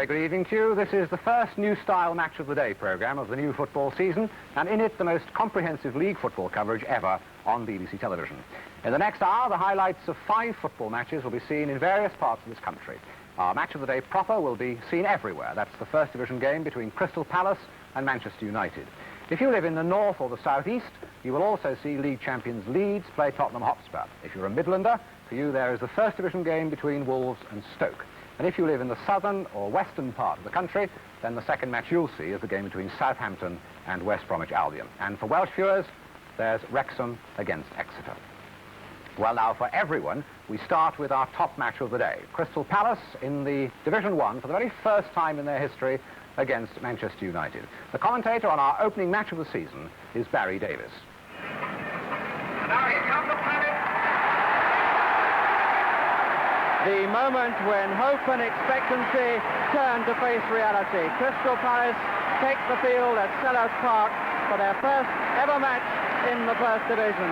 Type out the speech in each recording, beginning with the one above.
very good evening to you. This is the first New Style Match of the Day programme of the new football season, and in it the most comprehensive league football coverage ever on BBC television. In the next hour, the highlights of 5 football matches will be seen in various parts of this country. Our Match of the Day proper will be seen everywhere. That's the First Division game between Crystal Palace and Manchester United. If you live in the north or the southeast, you will also see league champions Leeds play Tottenham Hotspur. If you're a Midlander, for you there is the First Division game between Wolves and Stoke. And if you live in the southern or western part of the country, then the second match you'll see is the game between Southampton and West Bromwich Albion. And for Welsh viewers, there's Wrexham against Exeter. Well, now, for everyone, we start with our top match of the day. Crystal Palace in the Division 1 for the very first time in their history against Manchester United. The commentator on our opening match of the season is Barry Davis. And now here comes the planet. The moment when hope and expectancy turn to face reality. Crystal Palace take the field at Selhurst Park for their first ever match in the First Division.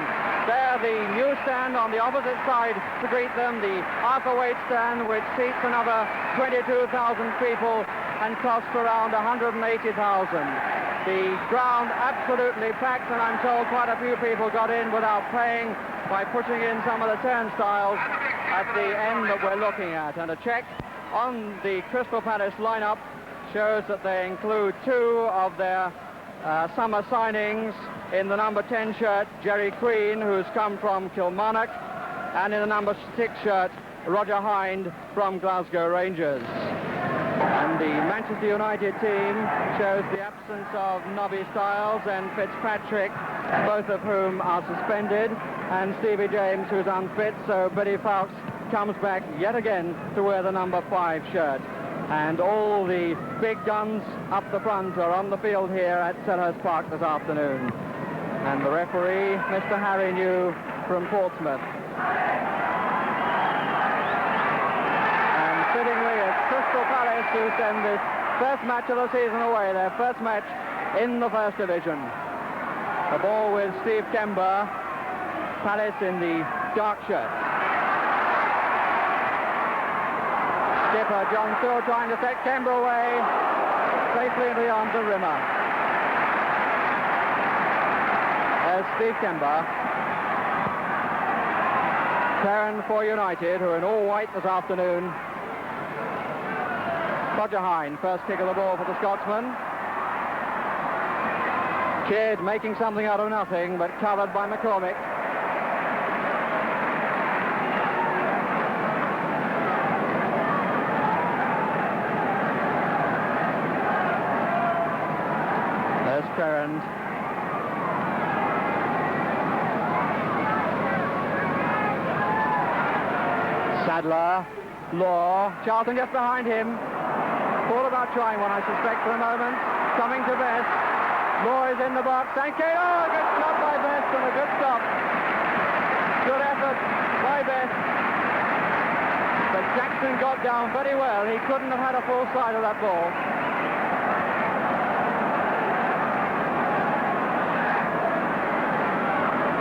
There, the new stand on the opposite side to greet them, the Arthur Waite stand, which seats another 22,000 people and costs around 180,000. The ground absolutely packed, and I'm told quite a few people got in without paying by pushing in some of the turnstiles at the end that we're looking at. And a check on the Crystal Palace lineup shows that they include 2 of their summer signings. In the number 10 shirt, Jerry Queen, who's come from Kilmarnock, and in the number 6 shirt, Roger Hind from Glasgow Rangers. And the Manchester United team shows the absence of Nobby Stiles and Fitzpatrick, both of whom are suspended, and Stevie James, who's unfit, so Billy Fawkes comes back yet again to wear the number 5 shirt. And all the big guns up the front are on the field here at Selhurst Park this afternoon. And the referee, Mr. Harry New from Portsmouth. And fittingly, it's Crystal Palace who send this first match of the season away, their first match in the First Division. The ball with Steve Kember, Palace in the dark shirt. Skipper John still trying to set Kember away, safely into the arms of Rimmer. There's Steve Kember. Perrin for United, who are in all white this afternoon. Roger Hind, first kick of the ball for the Scotsman. Kidd making something out of nothing, but covered by McCormick. There's Perrin. Sadler, Law, Charlton just behind him. All about trying one, I suspect, for a moment. Coming to Best. Law is in the box. Sankey, oh, good stop by Best and a good stop. Good effort by Best. But Jackson got down very well. He couldn't have had a full sight of that ball.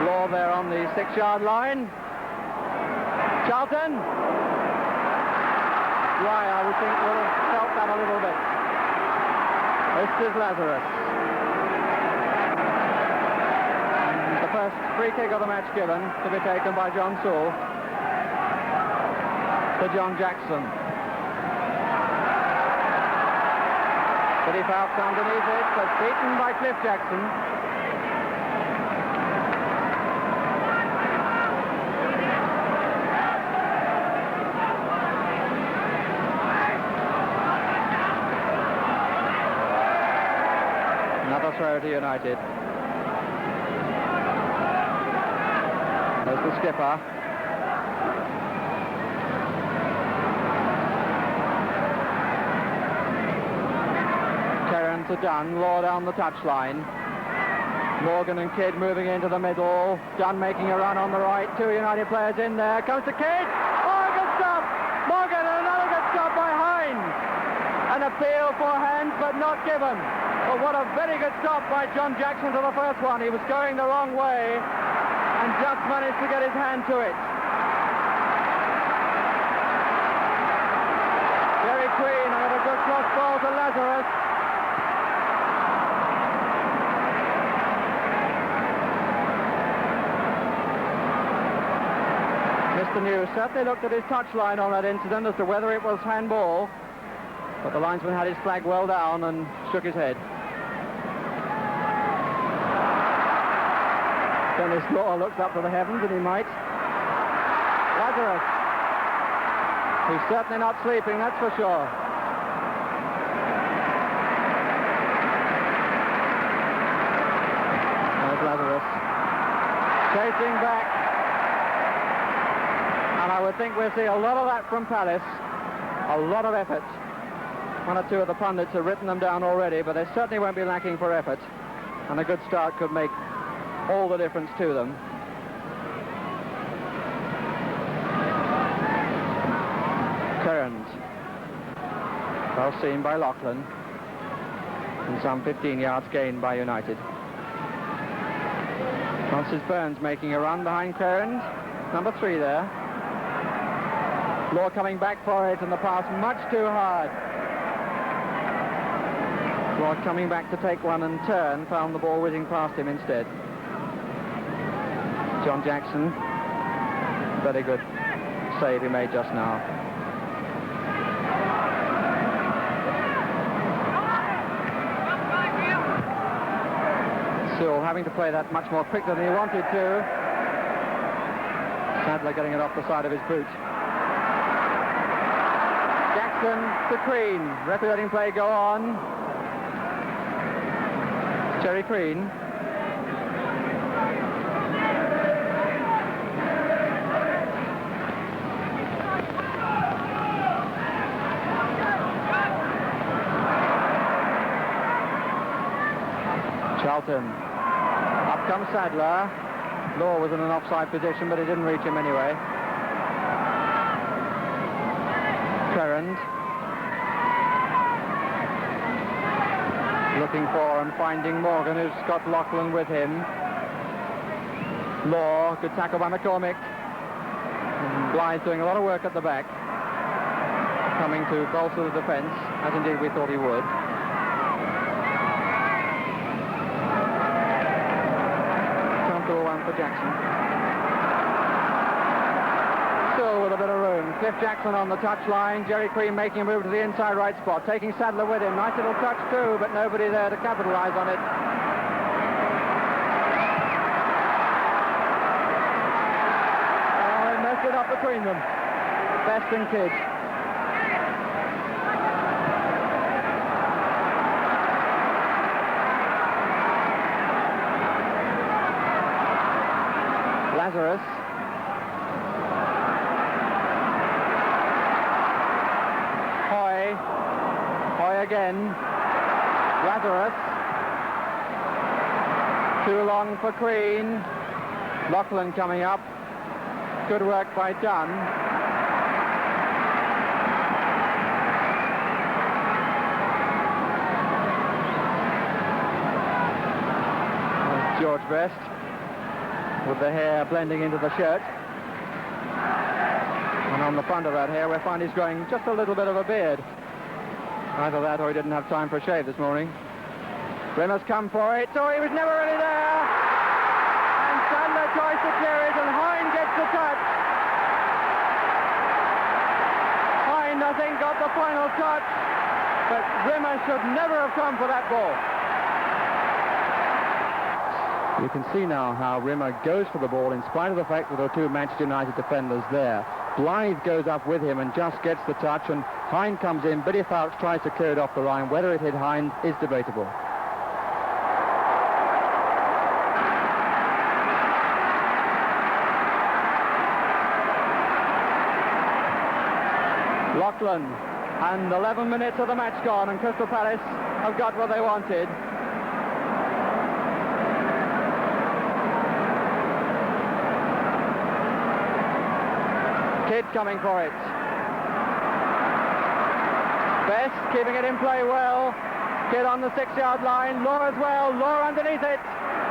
Law there on the 6-yard line. Charlton. Why, I would think would have felt that a little bit. This is Lazarus. And the first free kick of the match given to be taken by John Sewell to John Jackson. Billy Fawkes underneath it, but beaten by Cliff Jackson. Another throw to United. There's the skipper. Terran to Dunn, Law down the touchline. Morgan and Kidd moving into the middle. Dunn making a run on the right. 2 United players in there. Comes to Kidd. Oh, good stop! Morgan, and another good stop by Hind. An appeal for hands, but not given. But what a very good stop by John Jackson to the first one. He was going the wrong way and just managed to get his hand to it. Very Queen, and a good cross ball to Lazarus. Mr. New certainly looked at his touchline on that incident as to whether it was handball, but the linesman had his flag well down and shook his head. Dennis Law looks up to the heavens, and he might. Lazarus, who's certainly not sleeping, that's for sure. There's Lazarus, chasing back. And I would think we'll see a lot of that from Palace, a lot of effort. One or two of the pundits have written them down already, but they certainly won't be lacking for effort. And a good start could make all the difference to them. Kearns, well seen by Lachlan, and some 15 yards gained by United. Francis Burns making a run behind Kearns, number 3 there. Law coming back for it, and the pass much too hard. Law coming back to take one and turn, found the ball whizzing past him instead. John Jackson, very good save he made just now. Sewell having to play that much more quickly than he wanted to. Sadler getting it off the side of his boot. Jackson to Crean, referee letting play go on. Jerry Crean. Charlton. Up comes Sadler. Law was in an offside position, but he didn't reach him anyway. Ferrand. Looking for and finding Morgan, who's got Lachlan with him. Law, good tackle by McCormick. And Blythe doing a lot of work at the back. Coming to bolster the defence, as indeed we thought he would. Comfortable one for Jackson. Still with a bit of room. Cliff Jackson on the touchline. Jerry Crean making a move to the inside right spot. Taking Sadler with him. Nice little touch too, but nobody there to capitalise on it. Oh, they messed it up between them. Best and Kidd. Lazarus. Hoy again. Lazarus. Too long for Crean. Lachlan coming up. Good work by Dunn. There's George Best, with the hair blending into the shirt. And on the front of that hair, we find he's growing just a little bit of a beard. Either that or he didn't have time for a shave this morning. Rimmer's come for it. Oh, he was never really there. And Sadler tries to clear it, and Hind gets the touch. Hind, I think, got the final touch. But Rimmer should never have come for that ball. You can see now how Rimmer goes for the ball in spite of the fact that there are two Manchester United defenders there. Blythe goes up with him and just gets the touch, and Hind comes in. Billy Fouts tries to clear it off the line. Whether it hit Hind is debatable. Lachlan, and 11 minutes of the match gone, and Crystal Palace have got what they wanted. Kidd coming for it. Best keeping it in play well. Kidd on the 6-yard line. Law as well. Law underneath it.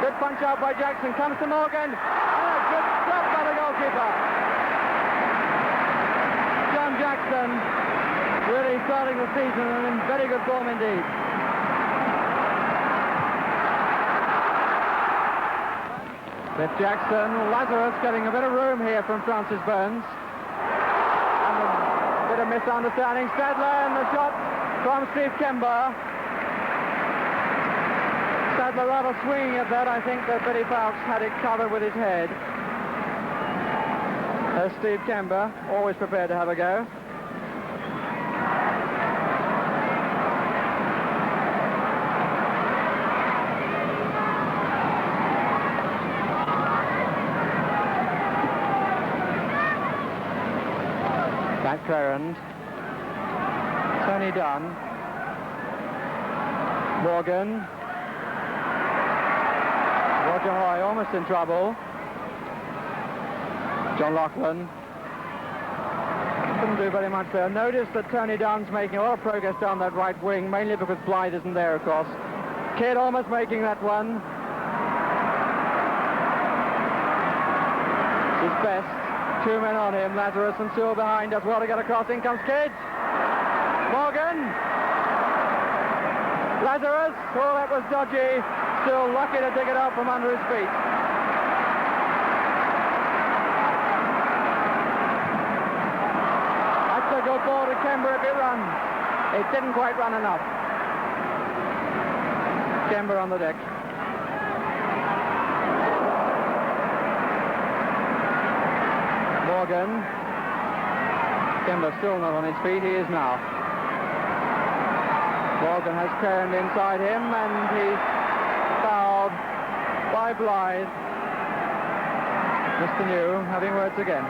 Good punch out by Jackson. Comes to Morgan. And a good stop by the goalkeeper. John Jackson really starting the season and in very good form indeed. With Jackson, Lazarus getting a bit of room here from Francis Burns. And a bit of misunderstanding. Sadler and the shot from Steve Kember. Sadler rather swinging at that. I think that Billy Fowkes had it covered with his head. There's Steve Kember, always prepared to have a go. Back Clarend. Tony Dunn. Morgan. Roger Hoy almost in trouble. John Laughlin couldn't do very much there. Notice that Tony Dunn's making a lot of progress down that right wing, mainly because Blythe isn't there, of course. Kidd almost making that one. His best. 2 men on him. Lazarus and Sewell behind as well to get across. In comes Kidd. Morgan. Lazarus. Oh, that was dodgy. Still lucky to dig it out from under his feet. That's a good ball to Kember if it runs. It didn't quite run enough. Kember on the deck. Morgan. Kember still not on his feet. He is now. Morgan has Clarend inside him and he's fouled by Blythe. Mr. New having words again.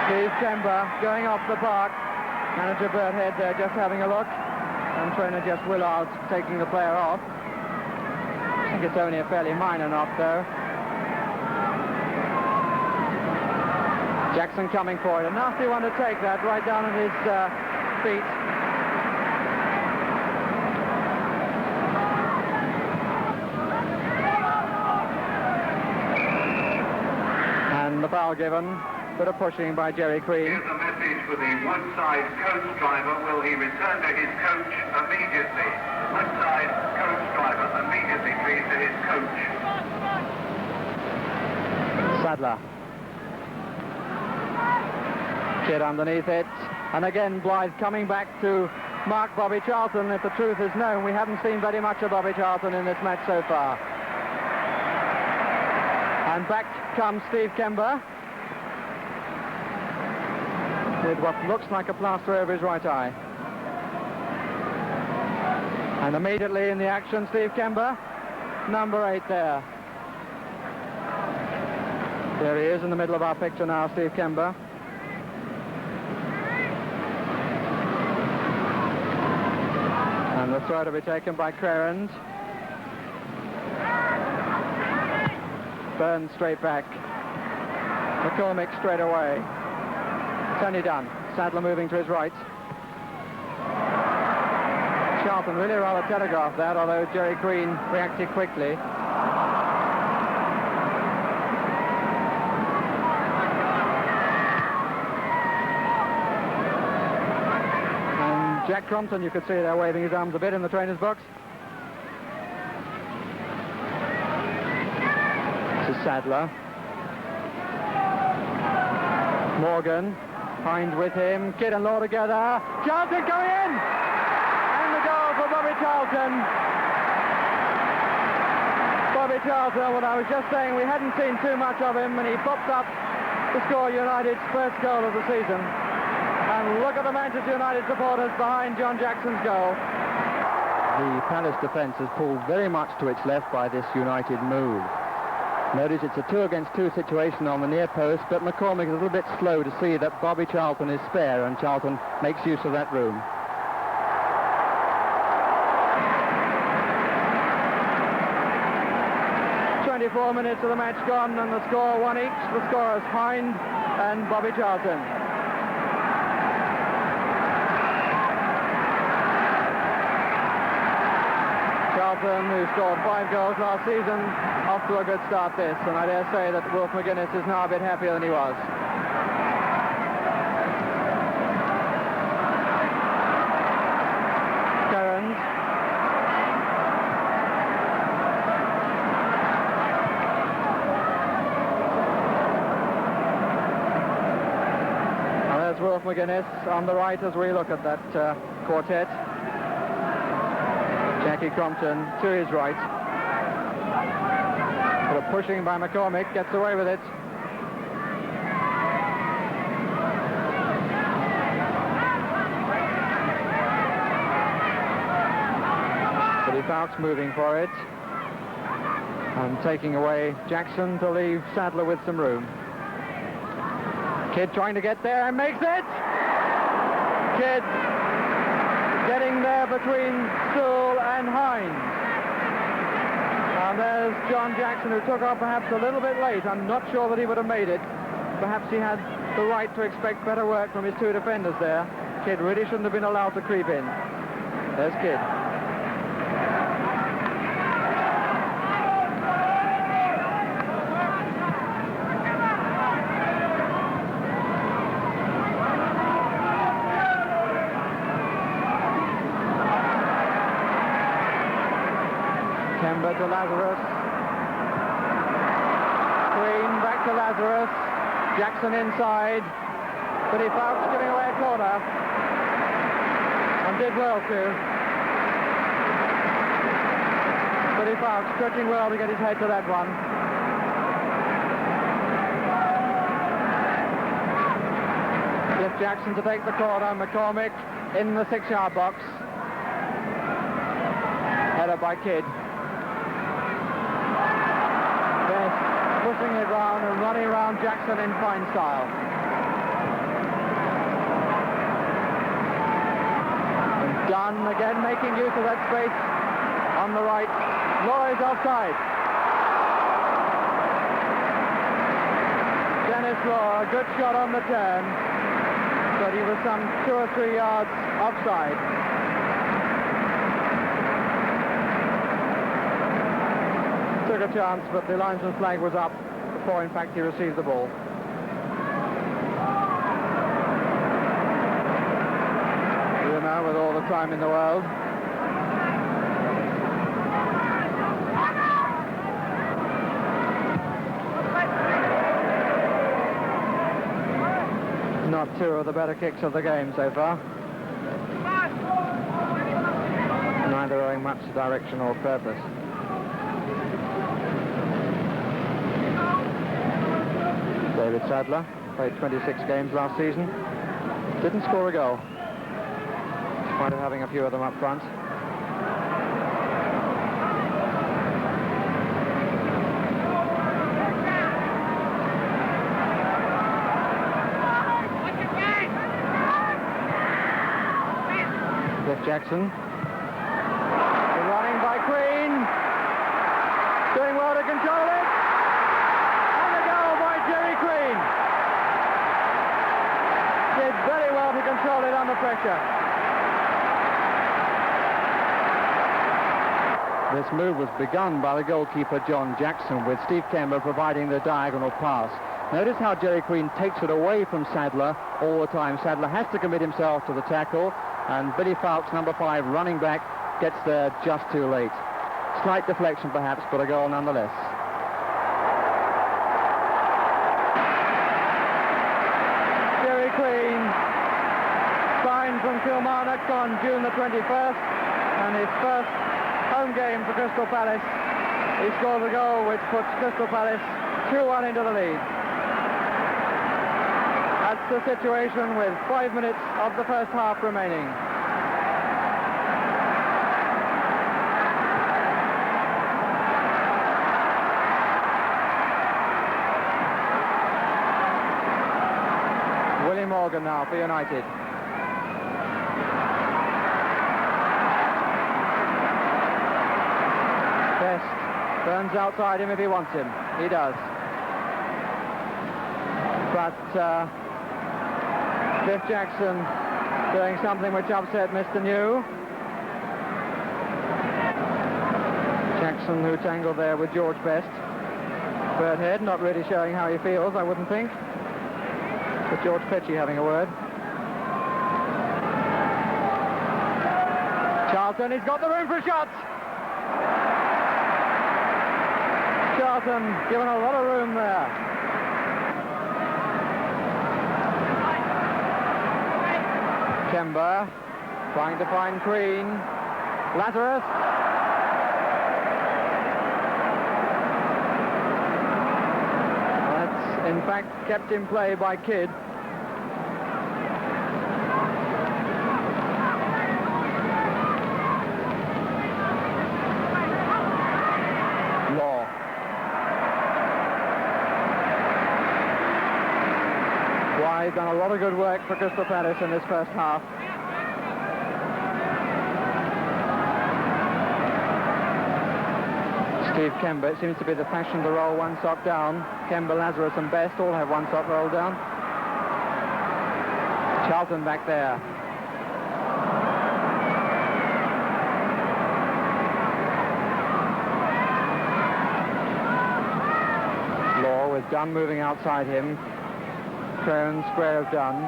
Steve Kember going off the park. Manager Bert Head there just having a look. And trainer Jess Willard taking the player off. I think it's only a fairly minor knock though. Jackson coming for it. A nasty one to take that right down at his feet. And the foul given. Bit of pushing by Jerry Crean. Here's a message for the Woodside coach driver. Will he return to his coach immediately? Woodside coach driver, immediately please to his coach. Sadler. Kidd underneath it. And again, Blythe coming back to mark Bobby Charlton. If the truth is known, we haven't seen very much of Bobby Charlton in this match so far. And back comes Steve Kember with what looks like a plaster over his right eye. And immediately in the action, Steve Kember, number 8 there. There he is in the middle of our picture now, Steve Kember. And the throw to be taken by Clarend. Burns straight back. McCormick straight away. Tony Dunn. Sadler moving to his right. Charlton really rather telegraphed that, although Jerry Crean reacted quickly. And Jack Crompton, you could see there waving his arms a bit in the trainer's box. This is Sadler. Morgan. Hind with him. Kidd and Law together. Charlton going in! And the goal for Bobby Charlton. Bobby Charlton, what I was just saying, we hadn't seen too much of him, and he pops up to score United's first goal of the season. And look at the Manchester United supporters behind John Jackson's goal. The Palace defence has pulled very much to its left by this United move. Notice it's a 2-against-2 situation on the near post, but McCormick is a little bit slow to see that Bobby Charlton is spare, and Charlton makes use of that room. "24 minutes of the match gone, and the score 1 each. The scorers Hind and Bobby Charlton. Charlton, who scored 5 goals last season, off to a good start this, and I dare say that Wilf McGunniess is now a bit happier than he was. Currens. And there's Wilf McGunniess on the right as we look at that quartet. Jackie Crompton to his right. But a pushing by McCormick, gets away with it. Billy Fowkes moving for it. And taking away Jackson to leave Sadler with some room. Kidd trying to get there and makes it! Kidd getting there between Sewell and Hines. And there's John Jackson, who took off perhaps a little bit late. I'm not sure that he would have made it. Perhaps he had the right to expect better work from his 2 defenders there. Kidd really shouldn't have been allowed to creep in. There's Kidd. To Lazarus. Green back to Lazarus. Jackson inside. Billy Fowkes giving away a corner. And did well too. Billy Fowkes stretching well to get his head to that one. Cliff Jackson to take the corner. McCormick in the 6-yard box. Header by Kidd. Pushing it round and running around Jackson in fine style. And Dunn again making use of that space on the right. Law is offside. Dennis Law, a good shot on the turn, but he was some 2 or 3 yards offside. Took a chance, but the linesman's flag was up before, in fact, he received the ball. Here now, with all the time in the world. Not 2 of the better kicks of the game so far. Neither owing much direction or purpose. David Sadler played 26 games last season. Didn't score a goal, despite having a few of them up front. Cliff Jackson. Running by Queen. Doing well to control it. Queen did very well to control it under pressure. This move was begun by the goalkeeper John Jackson, with Steve Kember providing the diagonal pass. Notice how Jerry Queen takes it away from Sadler all the time. Sadler has to commit himself to the tackle, and Billy Fowkes, number 5, running back, gets there just too late. Slight deflection perhaps, but a goal nonetheless. Queen signed from Kilmarnock on June the 21st, and his first home game for Crystal Palace. He scored a goal which puts Crystal Palace 2-1 into the lead. That's the situation with 5 minutes of the first half remaining. Morgan now for United. Best turns outside him if he wants him. He does. But Cliff Jackson doing something which upset Mr. New. Jackson, who tangled there with George Best. Birdhead not really showing how he feels, I wouldn't think. With George Petchey having a word. Charlton, he's got the room for a shot! Charlton given a lot of room there. Kemba trying to find Green. Lazarus. That's in fact kept in play by Kidd. He's done a lot of good work for Crystal Palace in this first half. Steve Kemba, it seems to be the fashion to roll one sock down. Kemba, Lazarus and Best all have one sock rolled down. Charlton back there. Law with Dunn moving outside him. Crone square of Dunn.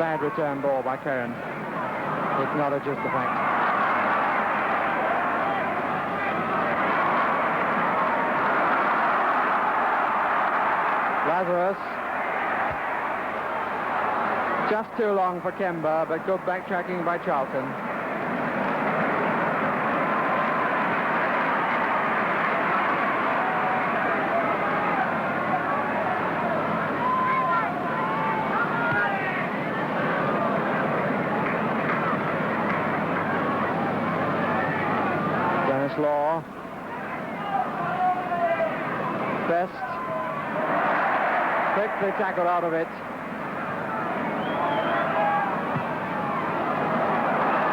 Bad return ball by Crone. Acknowledges the fact. Lazarus. Just too long for Kemba, but good backtracking by Charlton. Law. Best. Quickly tackled out of it.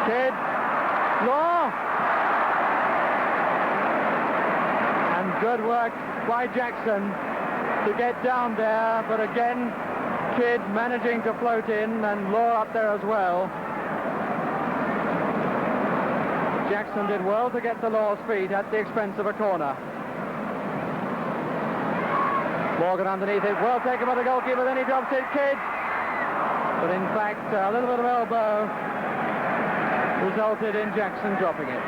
Kidd. Law. And good work by Jackson to get down there, but again Kidd managing to float in and Law up there as well. Jackson did well to get to Law's feet at the expense of a corner. Morgan underneath it, well taken by the goalkeeper, then he drops it, Kidd. But in fact, a little bit of elbow resulted in Jackson dropping it.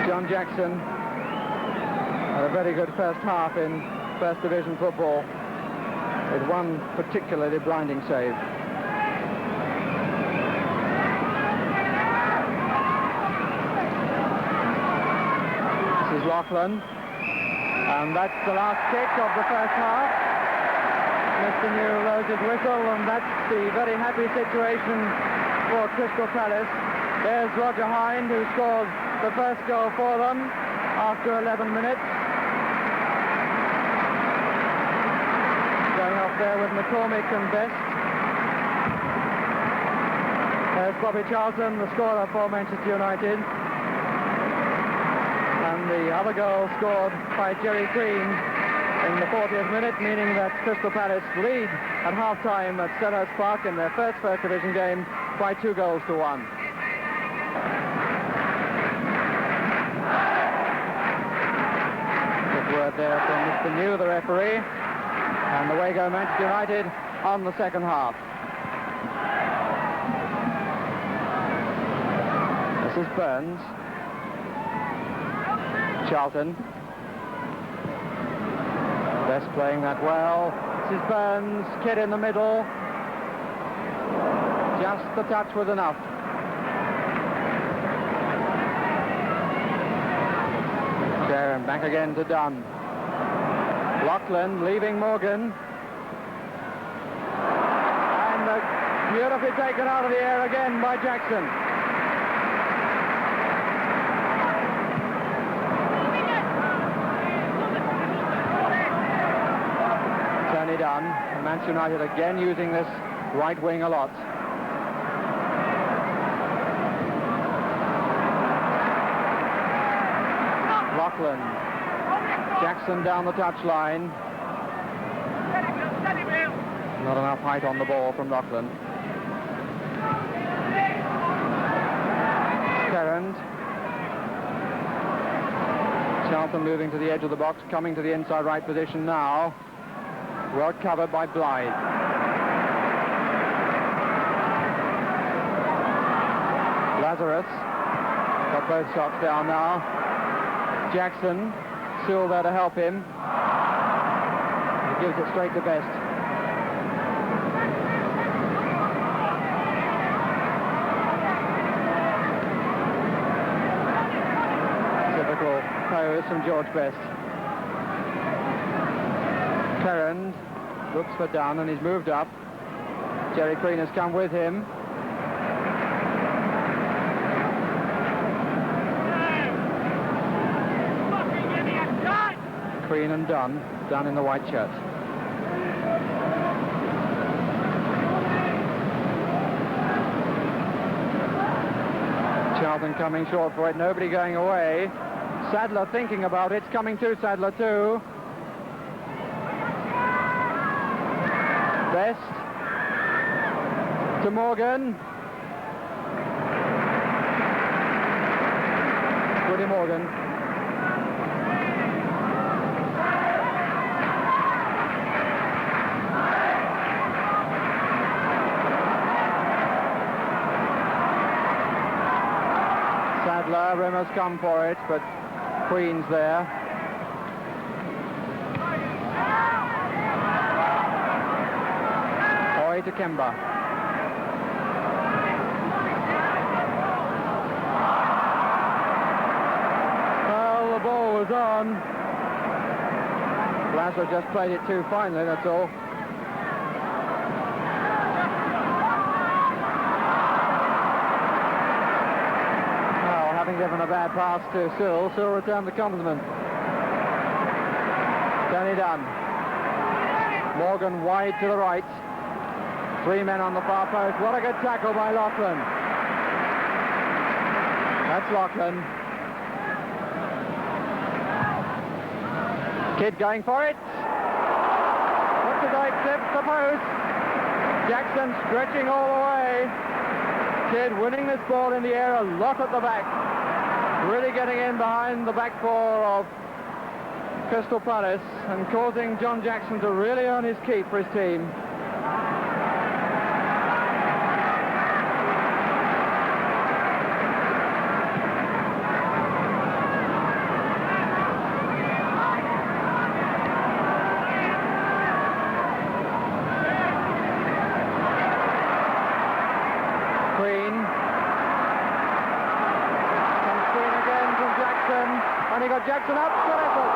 John Jackson had a very good first half in First Division football, with one particularly blinding save. This is Lachlan, and that's the last kick of the first half. Mr. New blows his whistle, and that's the very happy situation for Crystal Palace. There's Roger Hind, who scored the first goal for them after 11 minutes. There with McCormick and Best. There's Bobby Charlton, the scorer for Manchester United. And the other goal scored by Jerry Green in the 40th minute, meaning that Crystal Palace lead at half-time at Selhurst Park in their First Division game by 2 goals to 1. Good word there from Mr. New, the referee. And away go Manchester United on the second half. This is Burns. Charlton. Best playing that well. This is Burns. Kidd in the middle. Just the touch was enough. There and back again to Dunn. Lachlan leaving Morgan. And beautifully taken out of the air again by Jackson. Tony Dunn. And Manchester United again using this right wing a lot. Lachlan. Jackson down the touchline. Not enough height on the ball from Lachlan. Ferrand. Charlton moving to the edge of the box, coming to the inside right position now. Well covered by Blythe. Lazarus got both shots down now. Jackson still there to help him. He gives it straight to Best. Typical pose from George Best. Ferrand looks for Dunn and he's moved up. Jerry Queen has come with him. Queen and Dunn in the white shirt. Charlton coming short for it, nobody going away. Sadler thinking about it, it's coming to Sadler too. Best to Morgan. William Morgan. Sadler, Rimmer's come for it, but Queen's there. To Kemba. Well, the ball was on. Glasgow just played it too finely, that's all. Well, having given a bad pass to Sill returned the compliment. Danny Dunn. Morgan wide to the right. Three men on the far post. What a good tackle by Lachlan. That's Lachlan. Kidd going for it. What did I accept the post? Jackson stretching all the way. Kidd winning this ball in the air a lot at the back. Really getting in behind the back four of Crystal Palace and causing John Jackson to really earn his keep for his team. And he got Jackson up. Good effort.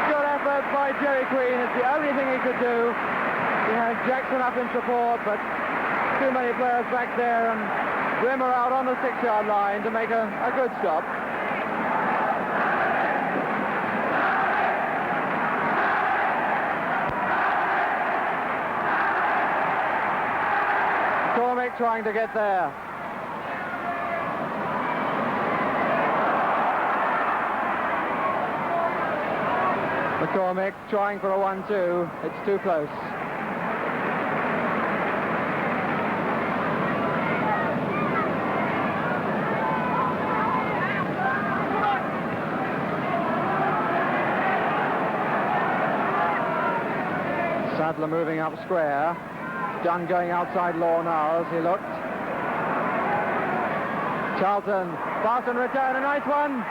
Good effort by Jerry Queen. It's the only thing he could do. He had Jackson up in support, but too many players back there, and Rimmer out on the 6-yard line to make a good stop. McCormick trying to get there. McCormick trying for a 1-2. It's too close. Sadler moving up square. Dunn going outside law now as he looked. Charlton, pass and return, a nice one.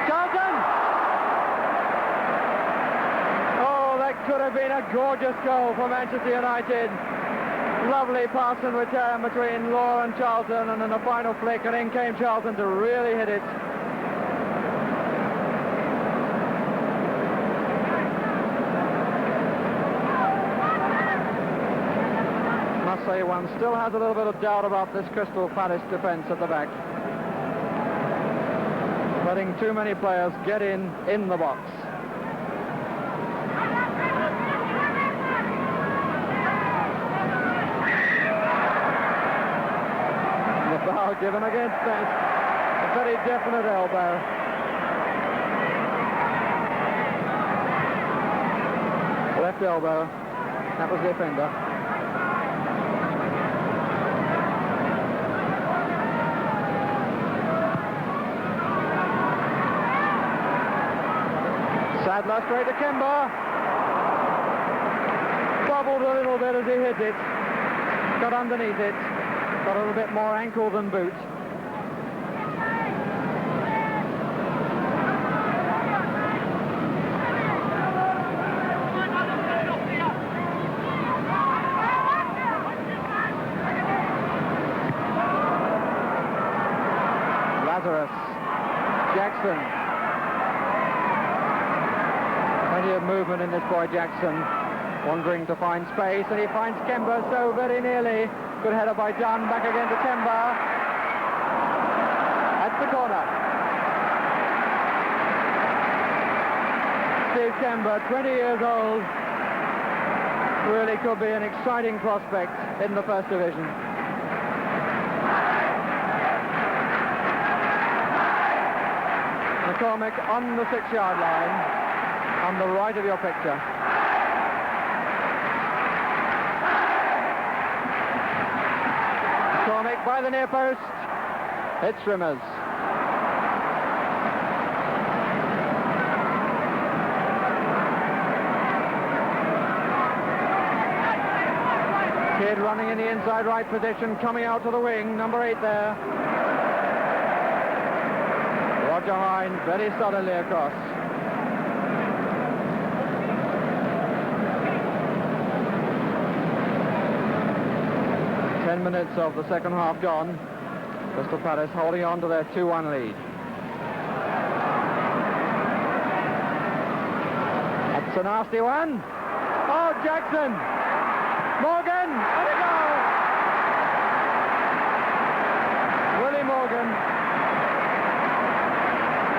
Charlton! Could have been a gorgeous goal for Manchester United. Lovely pass and return between Law and Charlton, and then a final flick, and in came Charlton to really hit it. Must say one still has a little bit of doubt about this Crystal Palace defence at the back. Letting too many players get in the box. Foul given against Best. A very definite elbow. left elbow. That was the offender. Sadler straight to Kemba. Bobbled a little bit as he hit it. Got underneath it. Got a little bit more ankle than boot. Jackson. Plenty of movement in this boy Jackson, wandering to find space, and he finds Kemba so very nearly. Good header by John, back again to Kemba. At the corner. Steve Kemba, 20 years old, really could be an exciting prospect in the First Division. McCormick on the 6-yard line, on the right of your picture. McCormick by the near post. It's Rimmers. Kidd running in the inside right position, coming out to the wing, number 8 there. Roger Hine very suddenly across. Ten minutes of the second half gone. Crystal Palace holding on to their 2-1 lead. That's a nasty one. Oh, Jackson! Morgan! Let it go! Willie Morgan.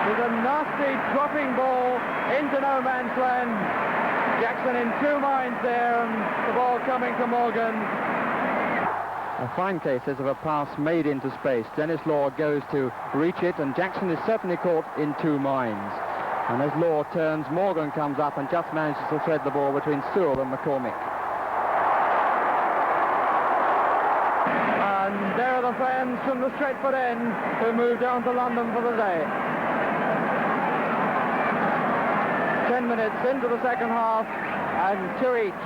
With a nasty dropping ball into no man's land. Jackson in 2 minds there, and the ball coming to Morgan. A fine case is of a pass made into space. Dennis Law goes to reach it, and Jackson is certainly caught in 2 minds. And as Law turns, Morgan comes up and just manages to thread the ball between Sewell and McCormick. And there are the fans from the Stretford end who moved down to London for the day. 10 minutes into the second half, and 2 each.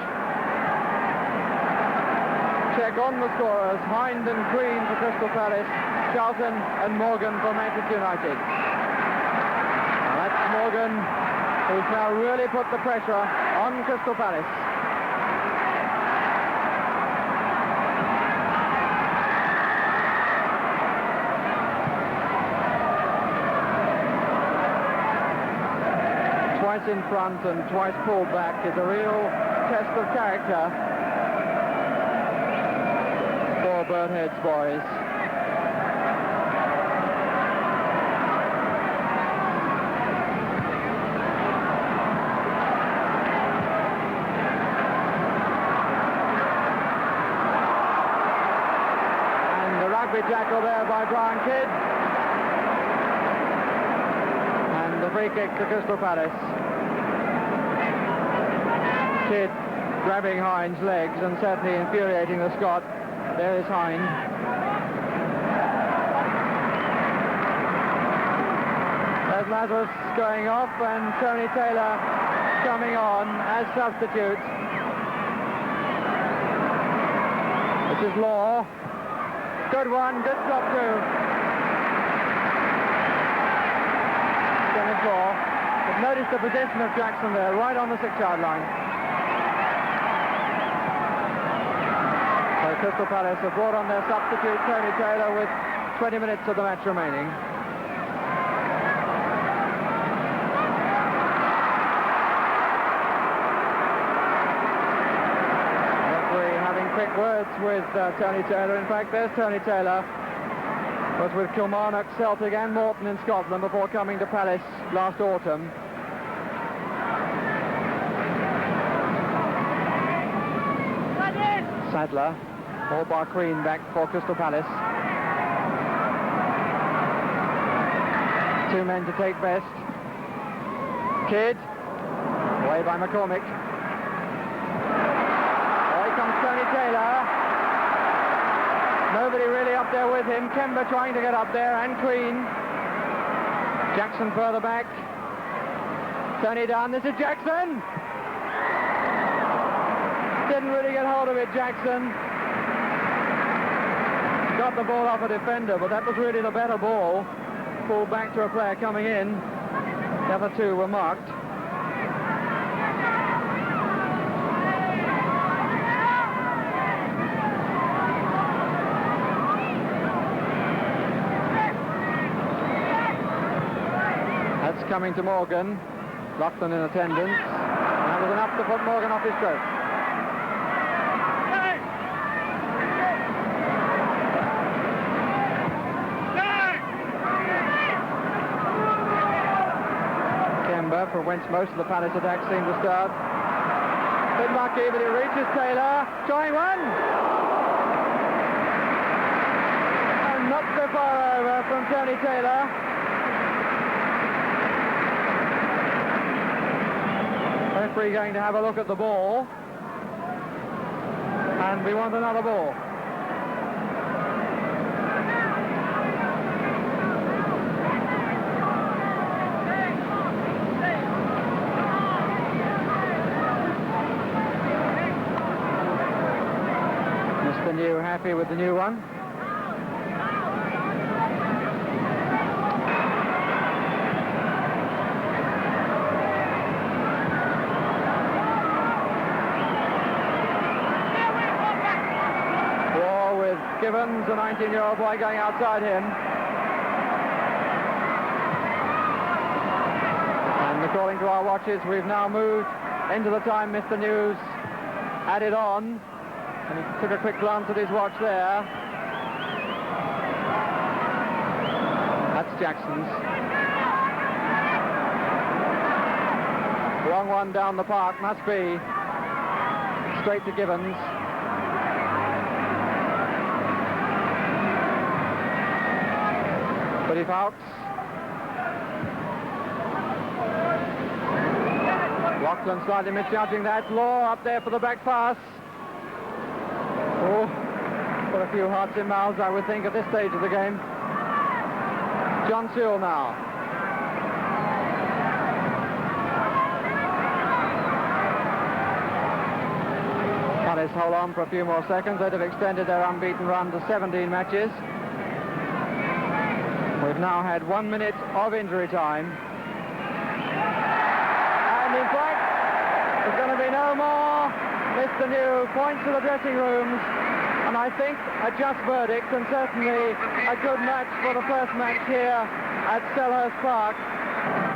Check on the scorers: Hind and Green for Crystal Palace, Charlton and Morgan for Manchester United. And that's Morgan, who's now really put the pressure on Crystal Palace. Twice in front and twice pulled back is a real test of character for Birdhead's boys. And the rugby tackle there by Brian Kidd. And the free kick to Crystal Palace. Kidd grabbing Hind's legs and certainly infuriating the Scot. There is Hind. There's Lazarus going off, and Tony Taylor coming on as substitute. This is Law. Good one, good stop too. Dennis Law. But notice the position of Jackson there, right on the 6-yard line. Crystal Palace have brought on their substitute, Tony Taylor, with 20 minutes of the match remaining. Referee having quick words with Tony Taylor. In fact, there's Tony Taylor. Was with Kilmarnock, Celtic and Morton in Scotland before coming to Palace last autumn. Sadler. Paul Barcreen back for Crystal Palace. 2 men to take best. Kidd, away by McCormick. comes Tony Taylor. Nobody really up there with him. Kemba trying to get up there, and Queen. Jackson further back. Tony down. This is Jackson. Didn't really get hold of it, Jackson. Got the ball off a defender, but that was really the better ball. Pulled back to a player coming in. The other two were marked. That's coming to Morgan. Lachlan in attendance. And that was enough to put Morgan off his stroke. From whence most of the Palace attacks seem to start. Bit lucky, but it reaches Taylor. Trying one. And not so far over from Tony Taylor. Referee going to have a look at the ball. And we want another ball. New happy with the new one. War with Gibbons, a 19-year-old boy going outside him. And according to our watches, we've now moved into the time Mr. News added on. And he took a quick glance at his watch there. That's Jackson's. Long one down the park, must be. Straight to Gibbons. But he fouls. Lachlan slightly misjudging that. Law up there for the back pass. Oh, put a few hearts in mouths, I would think, at this stage of the game. John Sewell now. Palace hold on for a few more seconds. They'd have extended their unbeaten run to 17 matches. We've now had 1 minute of injury time. And in fact, there's going to be no more. Mr. New points to the dressing rooms, and I think a just verdict, and certainly a good match for the first match here at Selhurst Park.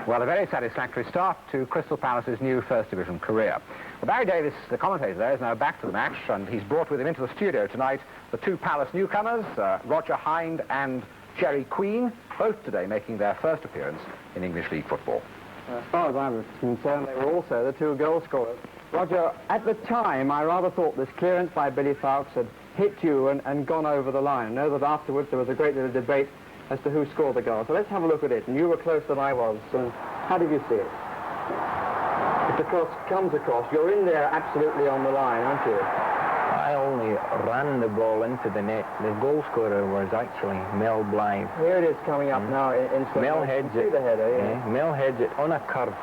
Well, a very satisfactory start to Crystal Palace's new First Division career. Well, Barry Davis, the commentator there, is now back to the match, and he's brought with him into the studio tonight the two Palace newcomers, Roger Hind and Jerry Queen, both today making their first appearance in English League football. As far as I was concerned, they were also the two goal scorers. Roger, at the time, I rather thought this clearance by Billy Fawkes had hit you and gone over the line. I know that afterwards there was a great deal of debate as to who scored the goal. So let's have a look at it. And you were closer than I was. So how did you see it? If the cross comes across, you're in there absolutely on the line, aren't you? I only ran the ball into the net. The goal scorer was actually Mel Blythe. Here it is coming up now in Mel heads it. The header, yeah. Mel heads it on a curve,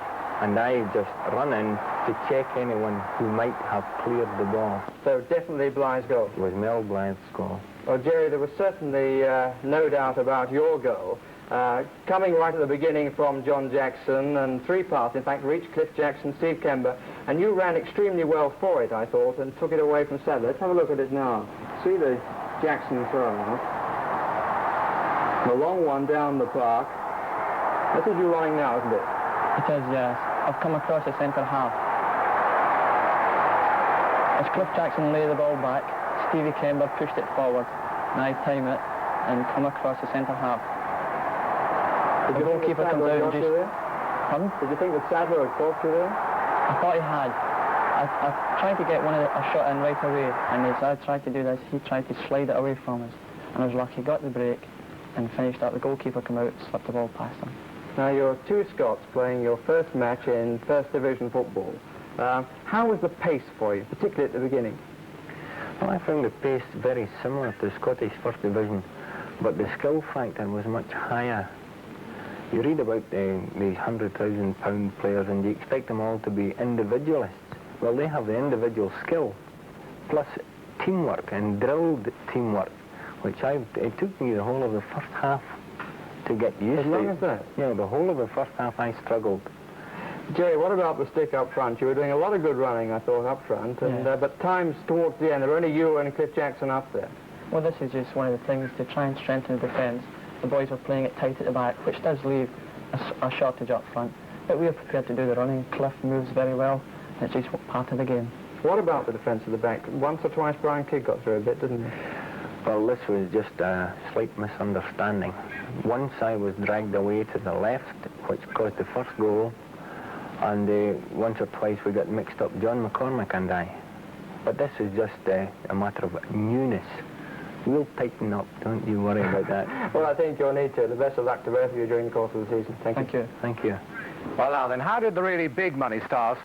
and I just run in to check anyone who might have cleared the ball. So definitely Blythe's goal. It was Mel Blythe's goal. Well, Jerry, there was certainly no doubt about your goal. Coming right at the beginning from John Jackson, and three passes, in fact, reached Cliff Jackson, Steve Kemba, and you ran extremely well for it, I thought, and took it away from Sadler. Let's have a look at it now. See the Jackson throw. The long one down the park. This is you running now, isn't it? It is, yes. I've come across the centre half. As Cliff Jackson laid the ball back, Stevie Kemba pushed it forward, and I time it and come across the centre half. Did the goalkeeper comes out and just... Pardon? Did you think that Sadler had caught you there? I thought he had. I tried to get a shot in right away, and as I tried to do this, he tried to slide it away from us. And I was lucky, got the break, and finished up. The goalkeeper came out, slipped the ball past him. Now, you're two Scots playing your first match in First Division football. How was the pace for you, particularly at the beginning? Well, I found the pace very similar to Scottish First Division, but the skill factor was much higher. You read about these £100,000 players and you expect them all to be individualists. Well, they have the individual skill, plus teamwork and drilled teamwork, which it took me the whole of the first half to get used to. As long as that? Yeah, the whole of the first half I struggled. Jerry, what about the stick up front? You were doing a lot of good running, I thought, up front, and, but times towards the end, there were only you and Cliff Jackson up there. Well, this is just one of the things to try and strengthen the defence. The boys were playing it tight at the back, which does leave a shortage up front. But we were prepared to do the running. Cliff moves very well. It's just part of the game. What about the defence of the back? Once or twice Brian Kidd got through a bit, didn't he? Well, this was just a slight misunderstanding. Once I was dragged away to the left, which caused the first goal, and once or twice we got mixed up, John McCormick and I. But this is just a matter of newness. We'll tighten up, don't you worry about that. Well, I think you'll need to. The best of luck to both of you during the course of the season. Thank you. Thank you. Well, now then, how did the really big money stars